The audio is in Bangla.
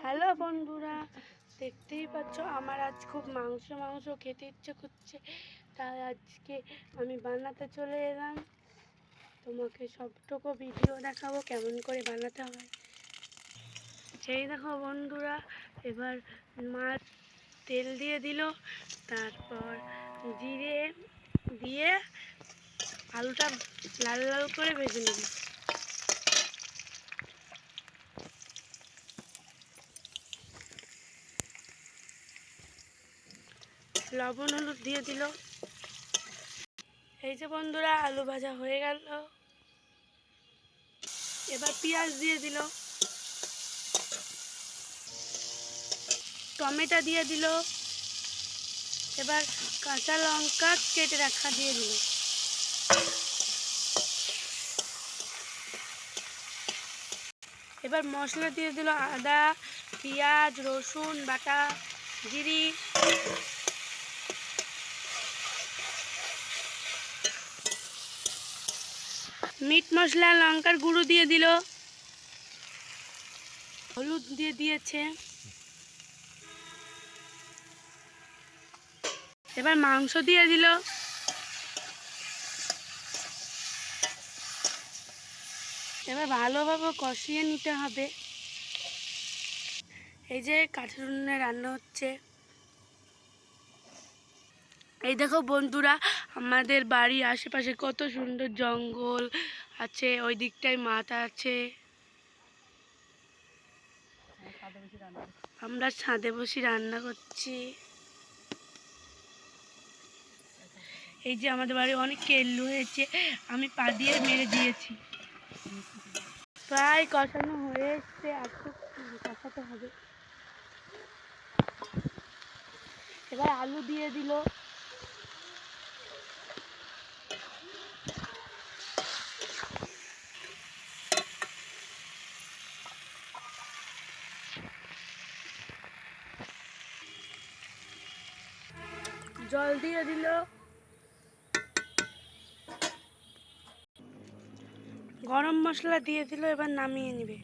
হ্যালো বন্ধুরা, দেখতেই পাচ্ছ আমার আজ খুব মাংস খেতে ইচ্ছে করছে, তাই আজকে আমি বানাতে চলে এলাম। তোমাকে সবটুকু ভিডিও দেখাবো কেমন করে বানাতে হয়। সেই দেখো বন্ধুরা, এবার মাছ তেল দিয়ে দিল, তারপর জিরে দিয়ে আলুটা লাল লাল করে ভেজে নিল। লবণ হলুদ দিয়ে দিল। এই যে বন্ধুরা, আলু ভাজা হয়ে গেল। এবার পেঁয়াজ দিয়ে দিল, টমেটো দিয়ে দিল, এবার কাঁচা লঙ্কা কেটে রাখা দিয়ে দিল। এবার মশলা দিয়ে দিল আদা, পেঁয়াজ, রসুন বাটা, জিরি, মিট মশলা, লঙ্কার গুঁড়ো দিয়ে দিল, হলুদ দিয়ে দিয়েছে। এবার মাংস দিয়ে দিল। এবার ভালোভাবে কষিয়ে নিতে হবে। এই যে কাঠের উনুনে রান্না হচ্ছে। এই দেখো বন্ধুরা, আমাদের বাড়ির আশেপাশে কত সুন্দর জঙ্গল আছে, ওই দিকটায় মাঠ আছে। আমরা ছাদে বসে রান্না করছি। এই যে আমাদের বাড়ি অনেক কেল্লু হয়েছে, আমি পা দিয়ে মেরে দিয়েছি। প্রায় কষানো হয়ে এসছে, আর কষাতে হবে। এবার আলু দিয়ে দিল। জল দিয়ে দিল। গরম মশলা দিয়ে দিল। এবার নামিয়ে নেবে।